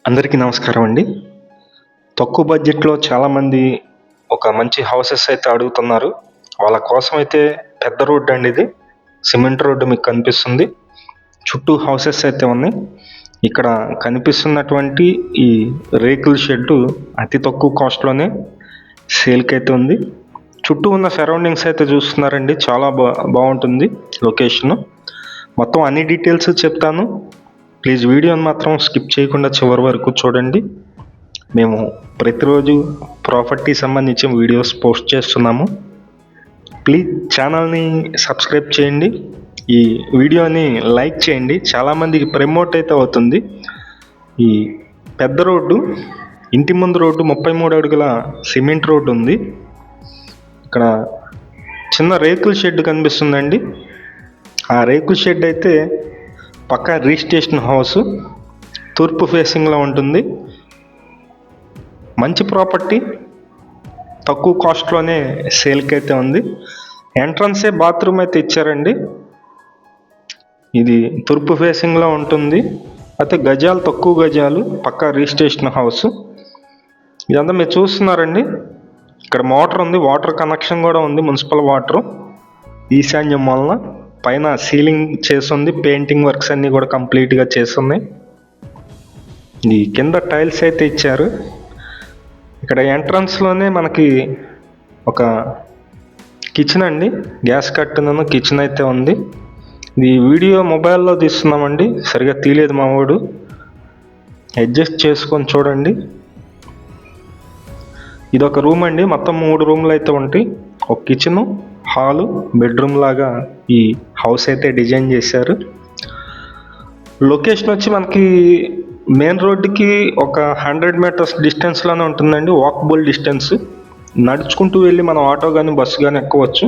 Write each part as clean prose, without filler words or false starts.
అందరికీ నమస్కారం అండి. తక్కువ బడ్జెట్‌లో చాలామంది ఒక మంచి హౌసెస్ అయితే అడుగుతున్నారు. వాళ్ళ కోసం అయితే పెద్ద రోడ్ అండి ఇది. సిమెంట్ రోడ్డు మీకు కనిపిస్తుంది. చుట్టూ హౌసెస్ అయితే ఉన్నాయి. ఇక్కడ కనిపిస్తున్నటువంటి ఈ రేకుల షెడ్డు అతి తక్కువ కాస్ట్‌లోనే సేల్‌కైతే ఉంది. చుట్టూ ఉన్న సరౌండింగ్స్ అయితే చూస్తున్నారండి. చాలా బావుంటుంది లొకేషను. మొత్తం అన్ని డీటెయిల్స్ చెప్తాను. ప్లీజ్ వీడియోని మాత్రం స్కిప్ చేయకుండా చివరి వరకు చూడండి. మేము ప్రతిరోజు ప్రాపర్టీ సంబంధించిన వీడియోస్ పోస్ట్ చేస్తున్నాము. ప్లీజ్ ఛానల్ని సబ్స్క్రైబ్ చేయండి. ఈ వీడియోని లైక్ చేయండి. చాలామందికి ప్రమోట్ అయితే అవుతుంది. ఈ పెద్ద రోడ్డు, ఇంటి ముందు రోడ్డు 33 అడుగుల సిమెంట్ రోడ్డు ఉంది. ఇక్కడ చిన్న రేకుల షెడ్ కనిపిస్తుందండి. ఆ రేకుల షెడ్ అయితే పక్కా రిజిస్ట్రేషన్ హౌస్, తూర్పు ఫేసింగ్లో ఉంటుంది. మంచి ప్రాపర్టీ, తక్కువ కాస్ట్లోనే సేల్కి అయితే ఉంది. ఎంట్రన్సే బాత్రూమ్ అయితే ఇచ్చారండి. ఇది తూర్పు ఫేసింగ్లో ఉంటుంది. అయితే గజాలు తక్కువ గజాలు, పక్కా రిజిస్ట్రేషన్ హౌస్. ఇదంతా మీరు చూస్తున్నారండి. ఇక్కడ మోటార్ ఉంది, వాటర్ కనెక్షన్ కూడా ఉంది, మున్సిపల్ వాటర్. ఈశాన్యం వలన పైన సీలింగ్ చేస్తుంది, పెయింటింగ్ వర్క్స్ అన్నీ కూడా కంప్లీట్గా చేస్తున్నాయి. ఈ కింద టైల్స్ అయితే ఇచ్చారు. ఇక్కడ ఎంట్రన్స్లోనే మనకి ఒక కిచెన్ అండి, గ్యాస్ కట్టను కిచెన్ అయితే ఉంది. ఇది వీడియో మొబైల్లో తీస్తున్నామండి, సరిగా తీయలేదు మా వాడు. అడ్జస్ట్ చేసుకొని చూడండి. ఇది ఒక రూమ్ అండి, మొత్తం 3 రూమ్లు అయితే ఉంటాయి. ఒక కిచెను, హాలు, బెడ్రూమ్ లాగా ఈ హౌస్ అయితే డిజైన్ చేశారు. లొకేషన్ వచ్చి మనకి మెయిన్ రోడ్డుకి ఒక 100 మీటర్స్ డిస్టెన్స్లోనే ఉంటుందండి, వాకబుల్ డిస్టెన్స్. నడుచుకుంటూ వెళ్ళి మనం ఆటో కానీ బస్సు కానీ ఎక్కవచ్చు.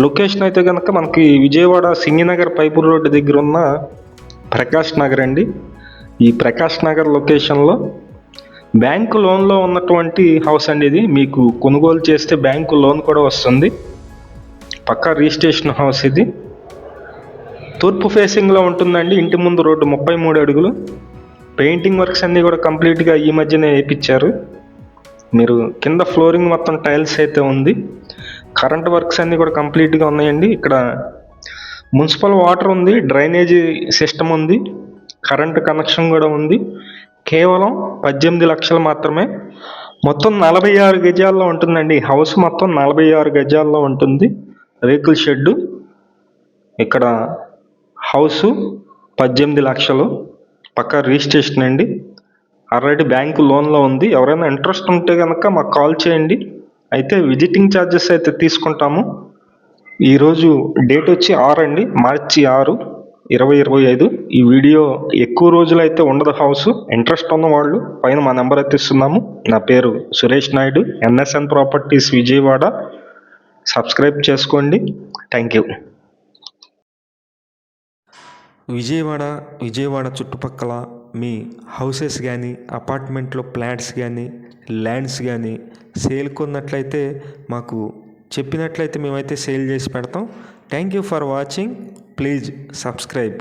లొకేషన్ అయితే కనుక మనకి విజయవాడ సింగినగర్ పైపు రోడ్డు దగ్గర ఉన్న ప్రకాష్ నగర్ అండి. ఈ ప్రకాష్ నగర్ లొకేషన్లో బ్యాంకు లోన్లో ఉన్నటువంటి హౌస్ అండి ఇది. మీకు కొనుగోలు చేస్తే బ్యాంకు లోన్ కూడా వస్తుంది. పక్కా రిజిస్ట్రేషన్ హౌస్ ఇది. తూర్పు ఫేసింగ్లో ఉంటుందండి. ఇంటి ముందు రోడ్డు 33 అడుగులు. పెయింటింగ్ వర్క్స్ అన్నీ కూడా కంప్లీట్గా ఈ మధ్యనే వేయించారు. మీరు కింద ఫ్లోరింగ్ మొత్తం టైల్స్ అయితే ఉంది. కరెంట్ వర్క్స్ అన్నీ కూడా కంప్లీట్గా ఉన్నాయండి. ఇక్కడ మున్సిపల్ వాటర్ ఉంది, డ్రైనేజీ సిస్టమ్ ఉంది, కరెంటు కనెక్షన్ కూడా ఉంది. కేవలం 18 లక్షలు మాత్రమే. మొత్తం 46 గజాల్లో ఉంటుందండి. హౌస్ మొత్తం 46 గజాల్లో ఉంటుంది. రేకుల షెడ్డు. ఇక్కడ హౌసు 18 లక్షలు, పక్కా రిజిస్ట్రేషన్ అండి. ఆల్రెడీ బ్యాంకు లోన్లో ఉంది. ఎవరైనా ఇంట్రెస్ట్ ఉంటే కనుక మాకు కాల్ చేయండి. అయితే విజిటింగ్ ఛార్జెస్ అయితే తీసుకుంటాము. ఈరోజు డేట్ వచ్చి 6 అండి, మార్చి 6, 2025. ఈ వీడియో ఎక్కువ రోజులు అయితే ఉండదు. హౌస్ ఇంట్రెస్ట్ ఉన్న వాళ్ళు పైన మా నెంబర్ అయితే ఇస్తున్నాము. నా పేరు Suresh Naidu, NSN properties Vijayawada. Subscribe చేసుకోండి. Thank you. విజయవాడ చుట్టుపక్కల మీ హౌసెస్ కానీ, అపార్ట్మెంట్లో ఫ్లాట్స్ కానీ, ల్యాండ్స్ కానీ సేల్కి ఉన్నట్లయితే మాకు చెప్పినట్లయితే మేమైతే సేల్ చేసి పెడతాం. Thank you for watching. Please subscribe.